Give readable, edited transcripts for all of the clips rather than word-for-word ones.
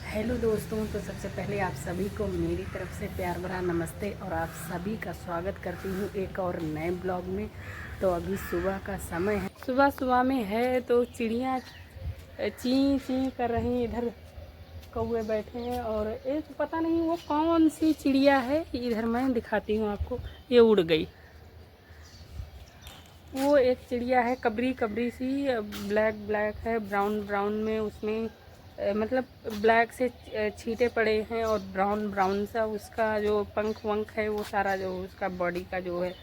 Hello दोस्तों, तो सबसे पहले आप सभी को मेरी तरफ से प्यार भरा नमस्ते और आप सभी का स्वागत करती हूँ एक और नए ब्लॉग में। तो अभी सुबह का समय है, सुबह सुबह में है तो चिड़िया ची ची कर रही, इधर कौवे बैठे हैं और एक पता नहीं वो कौन सी चिड़िया है, इधर मैं दिखाती हूँ आपको। ये उड़ गई। वो एक चिड़िया है कबरी कबरी सी, ब्लैक ब्लैक है, ब्राउन ब्राउन में उसमें मतलब ब्लैक से छींटे पड़े हैं और ब्राउन ब्राउन सा उसका जो पंख वंख है, वो सारा जो उसका बॉडी का जो है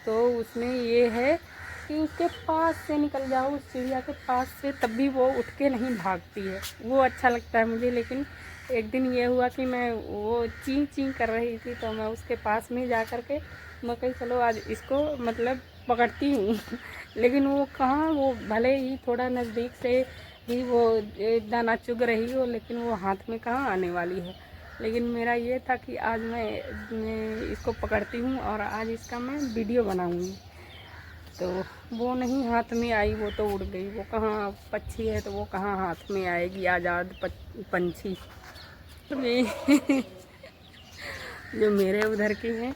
तो उसमें ये है कि उसके पास से निकल जाओ, उस चिड़िया के पास से, तब भी वो उठ के नहीं भागती है। वो अच्छा लगता है मुझे। लेकिन एक दिन ये हुआ कि मैं वो ची ची कर रही थी तो मैं उसके पास में जा कर के मैं कही चलो आज इसको मतलब पकड़ती हूँ लेकिन वो कहाँ, वो भले ही थोड़ा नज़दीक से ही वो दाना चुग रही हो, लेकिन वो हाथ में कहाँ आने वाली है। लेकिन मेरा ये था कि आज मैं इसको पकड़ती हूँ और आज इसका मैं वीडियो बनाऊँगी। तो वो नहीं हाथ में आई, वो तो उड़ गई। वो कहाँ पक्षी है तो वो कहाँ हाथ में आएगी आज़ाद पंछी में जो मेरे उधर की हैं।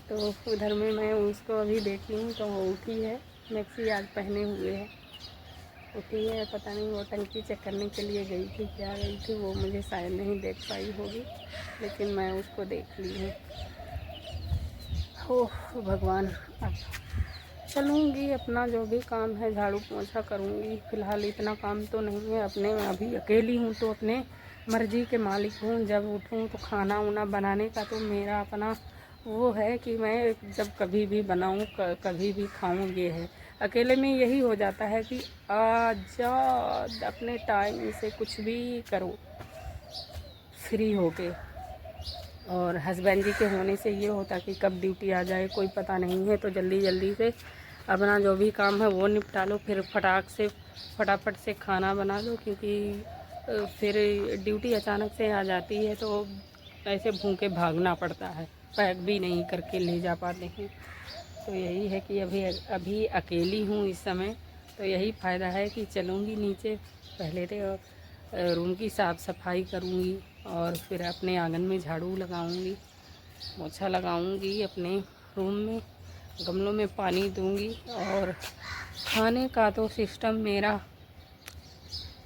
तो उधर में मैं उसको अभी देखी हूँ तो वो उठी है, मैक्सी आज पहने हुए है, उठी है। पता नहीं वो टंकी चेक करने के लिए गई थी, क्या गई थी वो मुझे शायद नहीं देख पाई होगी, लेकिन मैं उसको देख ली हूँ। ओह भगवान, अब चलूँगी, अपना जो भी काम है झाड़ू पोंछा करूँगी। फ़िलहाल इतना काम तो नहीं है, अपने में अभी अकेली हूँ तो अपने मर्ज़ी के मालिक हूँ। जब उठूँ तो खाना वाना बनाने का तो मेरा अपना वो है कि मैं जब कभी भी बनाऊँ कभी भी खाऊँ, ये है। अकेले में यही हो जाता है कि आज़ाद अपने टाइम से कुछ भी करो फ्री होके। और हस्बैंड जी के होने से ये होता कि कब ड्यूटी आ जाए कोई पता नहीं है, तो जल्दी जल्दी से अपना जो भी काम है वो निपटा लो, फिर फटाफट से खाना बना लो, क्योंकि फिर ड्यूटी अचानक से आ जाती है तो ऐसे भूखे भागना पड़ता है, पैक भी नहीं करके ले जा पाते हैं। तो यही है कि अभी अकेली हूँ इस समय, तो यही फ़ायदा है कि चलूँगी नीचे, पहले तो रूम की साफ़ सफाई करूँगी और फिर अपने आंगन में झाड़ू लगाऊँगी, पोछा लगाऊँगी, अपने रूम में गमलों में पानी दूँगी। और खाने का तो सिस्टम मेरा,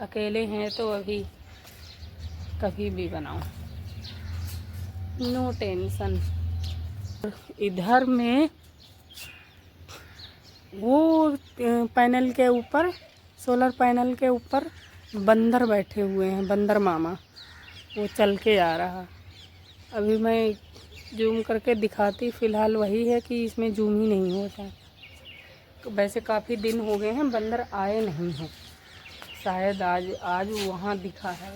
अकेले हैं तो अभी कभी भी बनाओ, नो टेंशन। इधर में वो पैनल के ऊपर, सोलर पैनल के ऊपर बंदर बैठे हुए हैं, बंदर मामा, वो चल के आ रहा। अभी मैं जूम करके दिखाती, फ़िलहाल वही है कि इसमें जूम ही नहीं होता। वैसे काफ़ी दिन हो गए हैं बंदर आए नहीं हैं, शायद आज वहाँ दिखा है,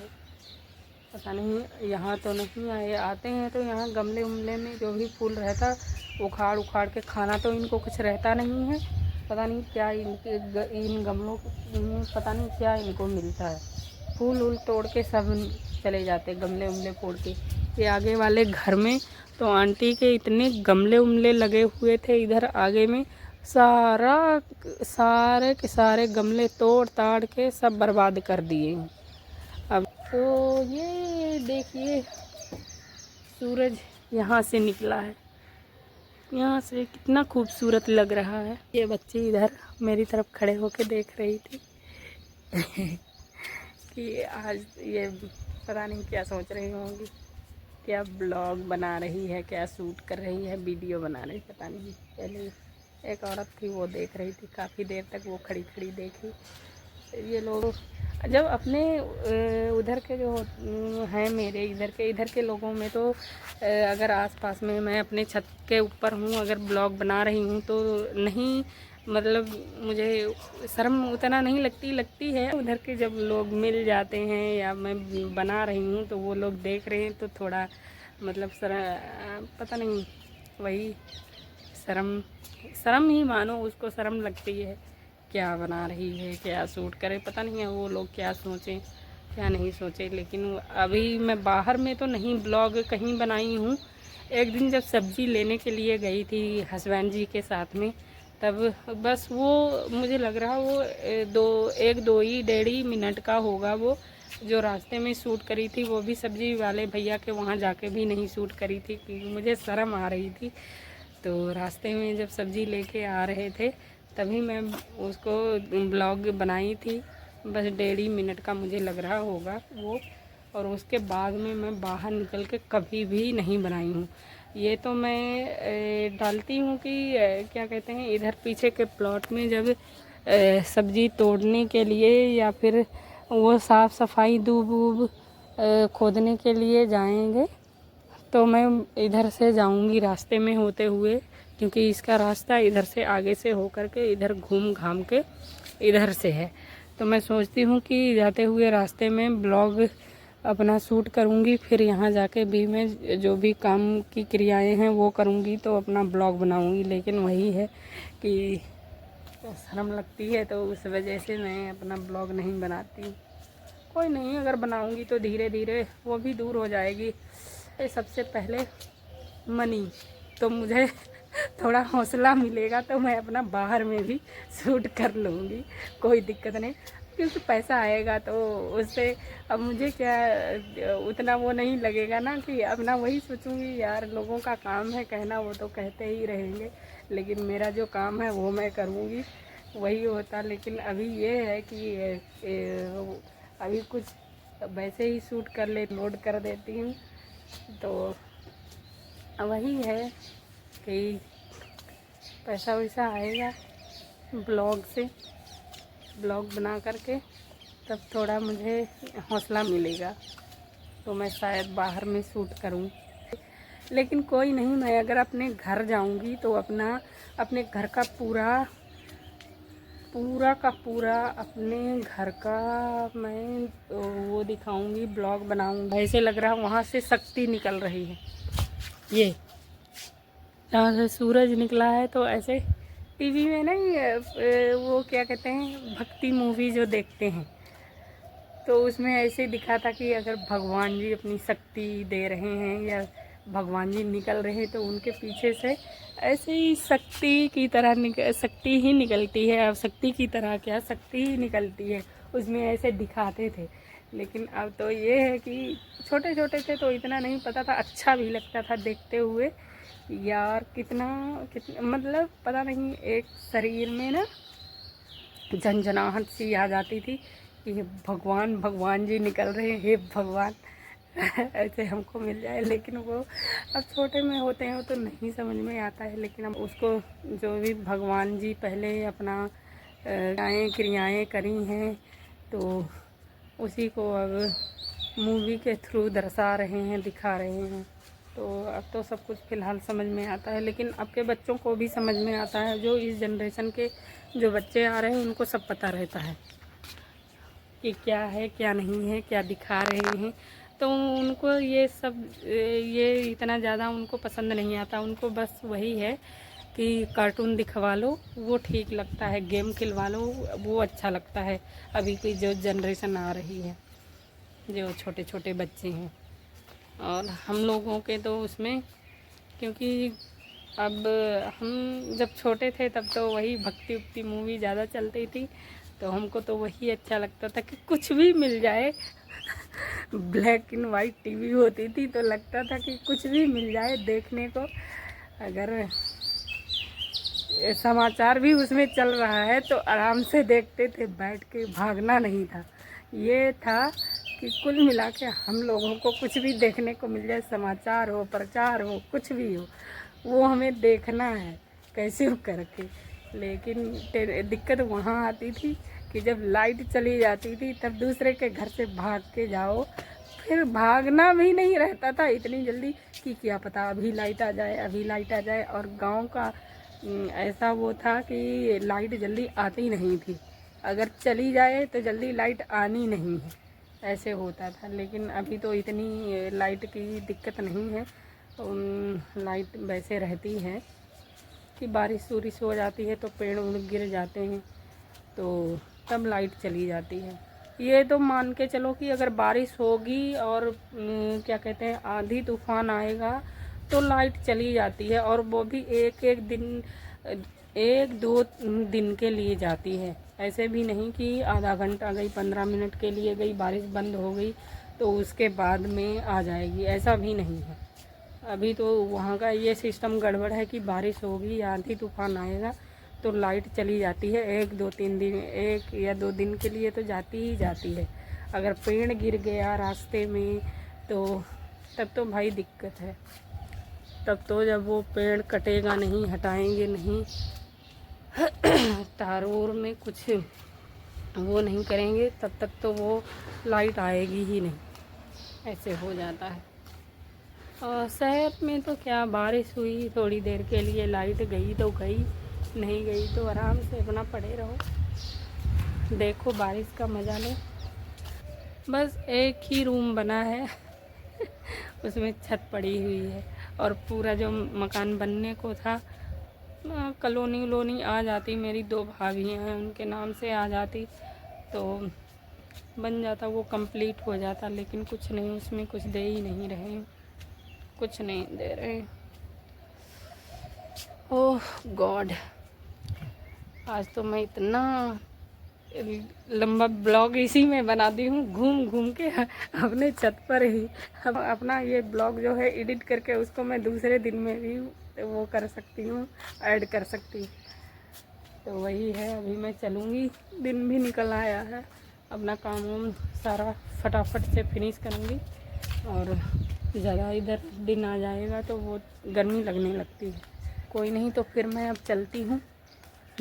पता नहीं। यहाँ तो नहीं आए, आते हैं तो यहाँ गमले उमले में जो भी फूल रहता उखाड़ उखाड़ के खाना, तो इनको कुछ रहता नहीं है। पता नहीं क्या इन गमलों में पता नहीं क्या इनको मिलता है, फूल वूल तोड़ के सब चले जाते, गमले उमले फोड़ के। ये आगे वाले घर में तो आंटी के इतने गमले उमले लगे हुए थे इधर आगे में, सारे के सारे गमले तोड़ ताड़ के सब बर्बाद कर दिए। अब तो ये देखिए सूरज यहाँ से निकला है, यहाँ से कितना खूबसूरत लग रहा है। ये बच्ची इधर मेरी तरफ खड़े होके देख रही थी कि आज ये पता नहीं क्या सोच रही होंगी, क्या ब्लॉग बना रही है, क्या शूट कर रही है, वीडियो बना रही, पता नहीं। पहले एक औरत थी वो देख रही थी, काफ़ी देर तक वो खड़ी खड़ी देखी। ये लोग जब अपने उधर के जो हैं, मेरे इधर के लोगों में तो अगर आसपास में मैं अपने छत के ऊपर हूँ, अगर ब्लॉग बना रही हूँ तो नहीं, मतलब मुझे शर्म उतना नहीं लगती है। उधर के जब लोग मिल जाते हैं या मैं बना रही हूँ तो वो लोग देख रहे हैं तो थोड़ा मतलब पता नहीं, वही शर्म ही मानो, उसको शर्म लगती है, क्या बना रही है, क्या शूट करे, पता नहीं है वो लोग क्या सोचें क्या नहीं सोचे। लेकिन अभी मैं बाहर में तो नहीं ब्लॉग कहीं बनाई हूँ। एक दिन जब सब्ज़ी लेने के लिए गई थी हस्बैंड जी के साथ में, तब बस वो मुझे लग रहा वो 1-2 ही 1.5 मिनट का होगा वो जो रास्ते में शूट करी थी वो भी सब्जी वाले भैया के वहाँ जाके भी नहीं शूट करी थी क्योंकि मुझे शर्म आ रही थी। तो रास्ते में जब सब्जी लेके आ रहे थे तभी मैं उसको ब्लॉग बनाई थी, बस 1.5 मिनट का मुझे लग रहा होगा वो। और उसके बाद में मैं बाहर निकल के कभी भी नहीं बनाई हूँ। ये तो मैं डालती हूँ कि क्या कहते हैं, इधर पीछे के प्लॉट में जब सब्जी तोड़ने के लिए या फिर वो साफ़ सफाई दूब वूब खोदने के लिए जाएंगे तो मैं इधर से जाऊंगी रास्ते में होते हुए, क्योंकि इसका रास्ता इधर से आगे से होकर के इधर घूम घाम के इधर से है। तो मैं सोचती हूँ कि जाते हुए रास्ते में ब्लॉग अपना शूट करूँगी, फिर यहाँ जाके भी मैं जो भी काम की क्रियाएं हैं वो करूँगी तो अपना ब्लॉग बनाऊँगी। लेकिन वही है कि शर्म लगती है तो उस वजह से मैं अपना ब्लॉग नहीं बनाती हूँ। कोई नहीं, अगर बनाऊँगी तो धीरे धीरे वो भी दूर हो जाएगी। सबसे पहले मनी, तो मुझे थोड़ा हौसला मिलेगा तो मैं अपना बाहर में भी शूट कर लूँगी, कोई दिक्कत नहीं, क्योंकि पैसा आएगा तो उससे अब मुझे क्या उतना वो नहीं लगेगा ना कि अपना वही सोचूंगी यार लोगों का काम है कहना, वो तो कहते ही रहेंगे, लेकिन मेरा जो काम है वो मैं करूँगी, वही होता। लेकिन अभी ये है कि अभी कुछ वैसे ही शूट कर ले, लोड कर देती हूँ। तो वही है कि पैसा वैसा आएगा ब्लॉग से, ब्लॉग बना करके तब थोड़ा मुझे हौसला मिलेगा तो मैं शायद बाहर में शूट करूं। लेकिन कोई नहीं, मैं अगर अपने घर जाऊंगी तो अपने घर का पूरा का पूरा अपने घर का मैं वो दिखाऊंगी, ब्लॉग बनाऊंगी। ऐसे लग रहा है वहाँ से शक्ति निकल रही है, ये जहाँ से सूरज निकला है। तो ऐसे टीवी में नहीं वो क्या कहते हैं, भक्ति मूवी जो देखते हैं तो उसमें ऐसे दिखा था कि अगर भगवान जी अपनी शक्ति दे रहे हैं या भगवान जी निकल रहे हैं तो उनके पीछे से ऐसे ही शक्ति की तरह शक्ति ही निकलती है। अब शक्ति की तरह क्या, शक्ति ही निकलती है, उसमें ऐसे दिखाते थे। लेकिन अब तो ये है कि छोटे छोटे थे तो इतना नहीं पता था, अच्छा भी लगता था देखते हुए यार, कितना मतलब पता नहीं, एक शरीर में ना झंझनाहट सी आ जाती थी कि भगवान जी निकल रहे हैं, हे भगवान ऐसे हमको मिल जाए। लेकिन वो अब छोटे में होते हैं वो तो नहीं समझ में आता है। लेकिन अब उसको जो भी भगवान जी पहले अपना क्रियाएँ करी हैं तो उसी को अब मूवी के थ्रू दर्शा रहे हैं, दिखा रहे हैं। तो अब तो सब कुछ फ़िलहाल समझ में आता है, लेकिन अब के बच्चों को भी समझ में आता है। जो इस जनरेशन के जो बच्चे आ रहे हैं उनको सब पता रहता है कि क्या है क्या नहीं है, क्या दिखा रहे हैं। तो उनको ये सब ये इतना ज़्यादा उनको पसंद नहीं आता। उनको बस वही है कि कार्टून दिखवा लो वो ठीक लगता है, गेम खिलवा लो वो अच्छा लगता है। अभी की जो जनरेशन आ रही है, जो छोटे छोटे बच्चे हैं, और हम लोगों के तो उसमें, क्योंकि अब हम जब छोटे थे तब तो वही भक्ति उक्ति मूवी ज़्यादा चलती थी, तो हमको तो वही अच्छा लगता था कि कुछ भी मिल जाए ब्लैक एंड वाइट टीवी होती थी तो लगता था कि कुछ भी मिल जाए देखने को। अगर समाचार भी उसमें चल रहा है तो आराम से देखते थे बैठ के, भागना नहीं था। ये था कि कुल मिला के हम लोगों को कुछ भी देखने को मिल जाए, समाचार हो, प्रचार हो, कुछ भी हो, वो हमें देखना है कैसे हो करके। लेकिन दिक्कत वहाँ आती थी कि जब लाइट चली जाती थी तब दूसरे के घर से भाग के जाओ, फिर भागना भी नहीं रहता था इतनी जल्दी कि क्या पता अभी लाइट आ जाए, अभी लाइट आ जाए। और गांव का ऐसा वो था कि लाइट जल्दी आती नहीं थी, अगर चली जाए तो जल्दी लाइट आनी नहीं है, ऐसे होता था। लेकिन अभी तो इतनी लाइट की दिक्कत नहीं है, लाइट वैसे रहती है कि बारिश वारिश हो जाती है तो पेड़ उड़ गिर जाते हैं तो तब लाइट चली जाती है। ये तो मान के चलो कि अगर बारिश होगी और क्या कहते हैं आंधी तूफान आएगा तो लाइट चली जाती है, और वो भी एक दो दिन के लिए जाती है। ऐसे भी नहीं कि आधा घंटा गई, 15 मिनट के लिए गई, बारिश बंद हो गई तो उसके बाद में आ जाएगी, ऐसा भी नहीं है। अभी तो वहाँ का ये सिस्टम गड़बड़ है कि बारिश होगी, आंधी तूफान आएगा तो लाइट चली जाती है। 1 या 2 दिन के लिए तो जाती ही जाती है। अगर पेड़ गिर गया रास्ते में तो तब तो भाई दिक्कत है। तब तो जब वो पेड़ कटेगा नहीं, हटाएंगे नहीं, तार ओर में कुछ वो नहीं करेंगे, तब तक तो वो लाइट आएगी ही नहीं, ऐसे हो जाता है। और शहर में तो क्या, बारिश हुई थोड़ी देर के लिए, लाइट गई तो गई, नहीं गई तो आराम से अपना पड़े रहो, देखो बारिश का मज़ा लो। बस एक ही रूम बना है उसमें छत पड़ी हुई है, और पूरा जो मकान बनने को था, कॉलोनी आ जाती, मेरी 2 भाभी हैं उनके नाम से आ जाती तो बन जाता, वो कंप्लीट हो जाता। लेकिन कुछ नहीं, उसमें कुछ दे ही नहीं रहे, कुछ नहीं दे रहे। ओह गॉड, आज तो मैं इतना लंबा ब्लॉग इसी में बनाती हूँ, घूम घूम के अपने छत पर ही। अब अपना ये ब्लॉग जो है एडिट करके उसको मैं दूसरे दिन में भी वो कर सकती हूँ, ऐड कर सकती हूँ। तो वही है, अभी मैं चलूँगी, दिन भी निकल आया है, अपना काम वाम सारा फटाफट से फिनिश करूँगी। और ज़्यादा इधर दिन आ जाएगा तो वो गर्मी लगने लगती है। कोई नहीं, तो फिर मैं अब चलती हूँ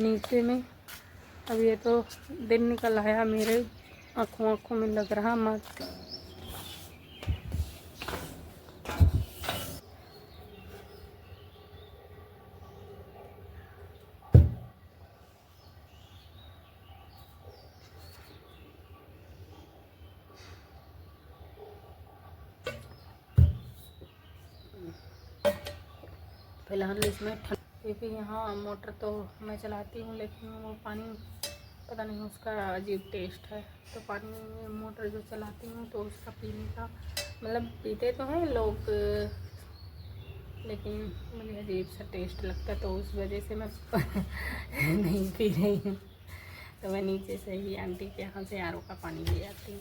नीचे में। अब ये तो दिन निकल आया, मेरे आँखों में लग रहा मत। फिलहाल इसमें क्योंकि यहाँ मोटर तो मैं चलाती हूँ, लेकिन वो पानी पता नहीं उसका अजीब टेस्ट है। तो पानी मोटर जो चलाती हूँ तो उसका पीने का मतलब, पीते तो हैं लोग लेकिन मुझे अजीब सा टेस्ट लगता है, तो उस वजह से मैं नहीं पी रही हूँ। तो मैं नीचे से ही आंटी के यहाँ से आरओ का पानी ले आती हूँ।